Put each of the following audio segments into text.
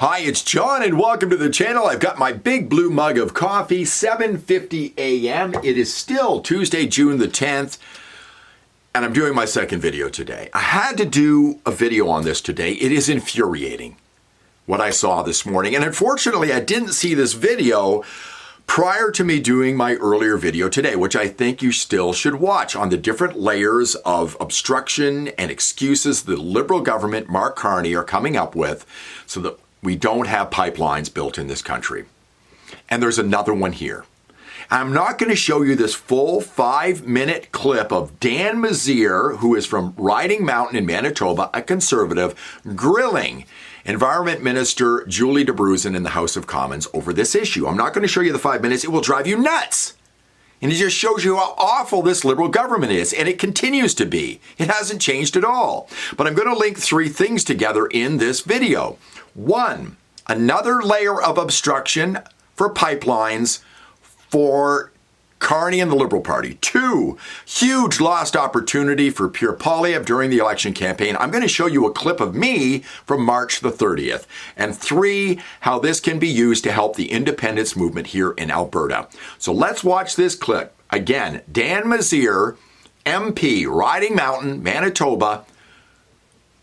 Hi, it's John and welcome to the channel. I've got my big blue mug of coffee, 7:50 a.m. It is still Tuesday, June the 10th, and I'm doing my second video today. I had to do a video on this today. It is infuriating what I saw this morning, and unfortunately I didn't see this video prior to me doing my earlier video today, which I think you still should watch on the different layers of obstruction and excuses the Liberal government, Mark Carney, are coming up with so that we don't have pipelines built in this country. And there's another one here. I'm not going to show you this full 5-minute clip of Dan Mazir, who is from Riding Mountain in Manitoba, a conservative, grilling Environment Minister Julie Debruzen in the House of Commons over this issue. I'm not going to show you the 5 minutes. It will drive you nuts. And it just shows you how awful this Liberal government is, and it continues to be. It hasn't changed at all. But I'm going to link 3 things together in this video. 1, another layer of obstruction for pipelines for Carney and the Liberal Party. 2, huge lost opportunity for Pierre Poilievre during the election campaign. I'm going to show you a clip of me from March the 30th. And 3, how this can be used to help the independence movement here in Alberta. So let's watch this clip. Again, Dan Mazir, MP, Riding Mountain, Manitoba,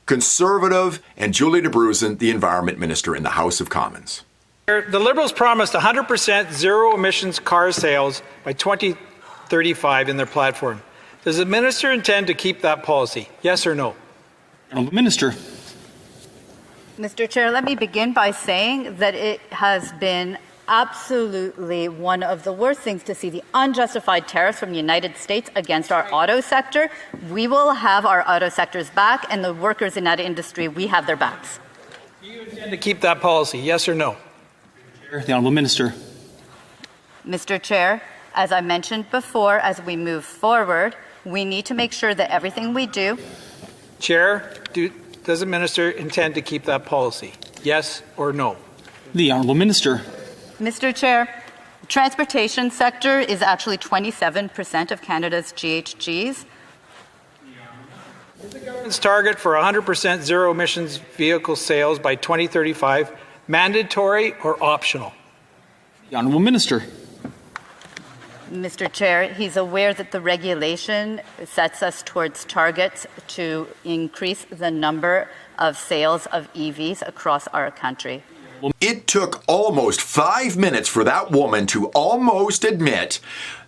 Conservative, and Julie Debruzen, the Environment Minister in the House of Commons. The Liberals promised 100% zero-emissions car sales by 2035 in their platform. Does the minister intend to keep that policy? Yes or no? Minister. Mr. Chair, let me begin by saying that it has been absolutely one of the worst things to see the unjustified tariffs from the United States against our auto sector. We will have our auto sectors back, and the workers in that industry, we have their backs. Do you intend to keep that policy? Yes or no? The Honourable Minister. Mr. Chair, as I mentioned before, as we move forward, we need to make sure that everything we do... Chair, does the minister intend to keep that policy? Yes or no? The Honourable Minister. Mr. Chair, the transportation sector is actually 27% of Canada's GHGs. Is the government's target for 100% zero-emissions vehicle sales by 2035 mandatory or optional? The Honourable Minister. Mr. Chair, he's aware that the regulation sets us towards targets to increase the number of sales of EVs across our country. It took almost 5 minutes for that woman to almost admit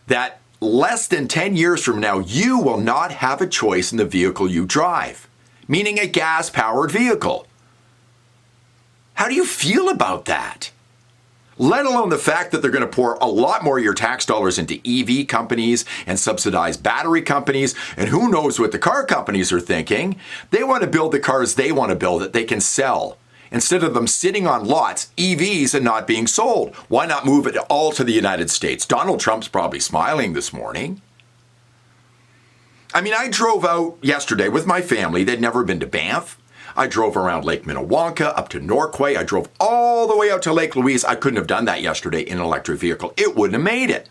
that less than 10 years from now, you will not have a choice in the vehicle you drive, meaning a gas-powered vehicle. How do you feel about that? Let alone the fact that they're going to pour a lot more of your tax dollars into EV companies and subsidize battery companies, and who knows what the car companies are thinking. They want to build the cars they want to build that they can sell. Instead of them sitting on lots, EVs, and not being sold. Why not move it all to the United States? Donald Trump's probably smiling this morning. I mean, I drove out yesterday with my family. They'd never been to Banff. I drove around Lake Minnewanka, up to Norquay. I drove all the way out to Lake Louise. I couldn't have done that yesterday in an electric vehicle. It wouldn't have made it.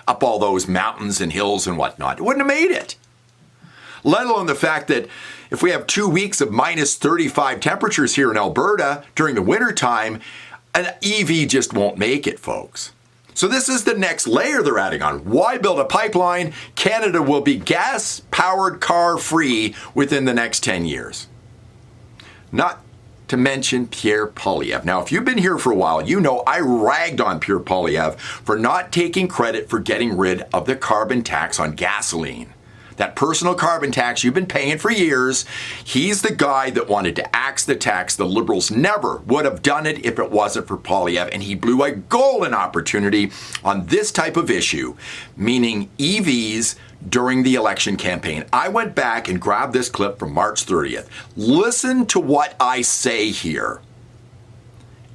Up all those mountains and hills and whatnot. It wouldn't have made it. Let alone the fact that if we have 2 weeks of minus 35 temperatures here in Alberta during the wintertime, an EV just won't make it, folks. So this is the next layer they're adding on. Why build a pipeline? Canada will be gas-powered car-free within the next 10 years. Not to mention Pierre Poilievre. Now, if you've been here for a while, you know I ragged on Pierre Poilievre for not taking credit for getting rid of the carbon tax on gasoline. That personal carbon tax you've been paying for years. He's the guy that wanted to axe the tax. The Liberals never would have done it if it wasn't for Poilievre, and he blew a golden opportunity on this type of issue, meaning EVs during the election campaign. I went back and grabbed this clip from March 30th. Listen to what I say here,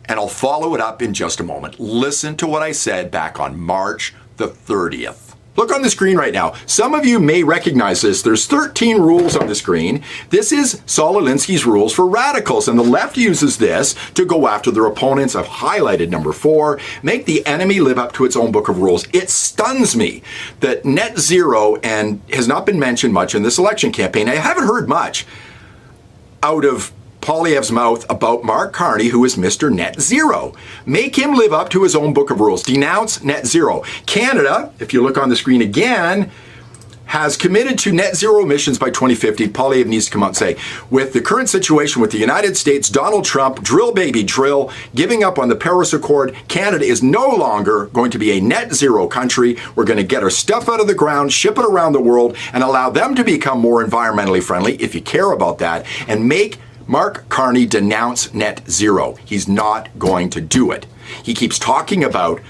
and I'll follow it up in just a moment. Listen to what I said back on March the 30th. Look on the screen right now. Some of you may recognize this. There's 13 rules on the screen. This is Saul Alinsky's rules for radicals, and the left uses this to go after their opponents. I've highlighted number 4, make the enemy live up to its own book of rules. It stuns me that net zero and has not been mentioned much in this election campaign. I haven't heard much out of Poilievre's mouth about Mark Carney, who is Mr. Net Zero. Make him live up to his own book of rules. Denounce net zero. Canada, if you look on the screen again, has committed to net zero emissions by 2050. Poilievre needs to come out and say, with the current situation with the United States, Donald Trump, drill baby drill, giving up on the Paris Accord, Canada is no longer going to be a net zero country. We're going to get our stuff out of the ground, ship it around the world, and allow them to become more environmentally friendly, if you care about that, and make Mark Carney denounce net zero. He's not going to do it. He keeps talking about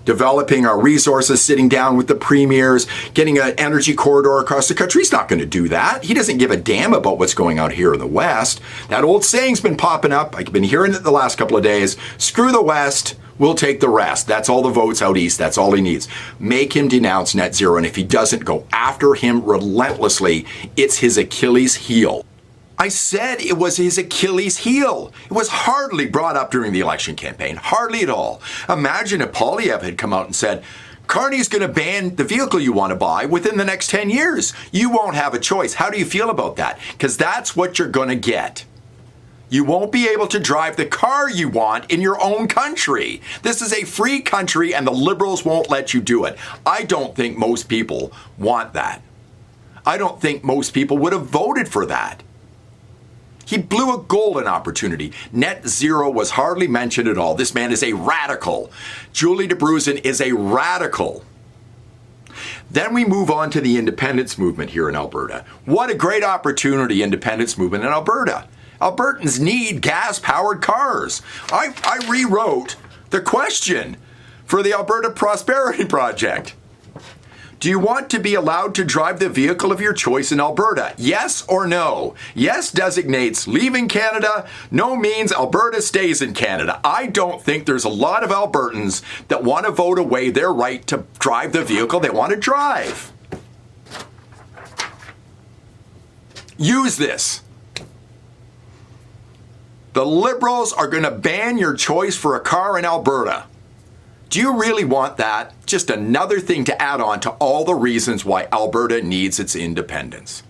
developing our resources, sitting down with the premiers, getting an energy corridor across the country. He's not going to do that. He doesn't give a damn about what's going on here in the West. That old saying's been popping up. I've been hearing it the last couple of days. Screw the West. We'll take the rest. That's all the votes out east. That's all he needs. Make him denounce net zero. And if he doesn't, go after him relentlessly. It's his Achilles heel. I said it was his Achilles heel. It was hardly brought up during the election campaign. Hardly at all. Imagine if Poilievre had come out and said, Carney's going to ban the vehicle you want to buy within the next 10 years. You won't have a choice. How do you feel about that? Because that's what you're going to get. You won't be able to drive the car you want in your own country. This is a free country and the Liberals won't let you do it. I don't think most people want that. I don't think most people would have voted for that. He blew a golden opportunity. Net zero was hardly mentioned at all. This man is a radical. Julie de Bruzen is a radical. Then we move on to the independence movement here in Alberta. What a great opportunity, independence movement in Alberta. Albertans need gas-powered cars. I rewrote the question for the Alberta Prosperity Project. Do you want to be allowed to drive the vehicle of your choice in Alberta? Yes or no? Yes designates leaving Canada. No means Alberta stays in Canada. I don't think there's a lot of Albertans that want to vote away their right to drive the vehicle they want to drive. Use this. The Liberals are going to ban your choice for a car in Alberta. Do you really want that? Just another thing to add on to all the reasons why Alberta needs its independence.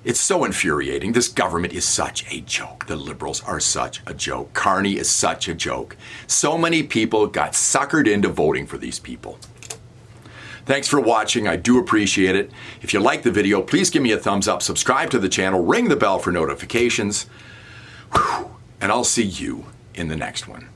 It's so infuriating. This government is such a joke. The Liberals are such a joke. Carney is such a joke. So many people got suckered into voting for these people. Thanks for watching. I do appreciate it. If you like the video, please give me a thumbs up, subscribe to the channel, ring the bell for notifications, and I'll see you in the next one.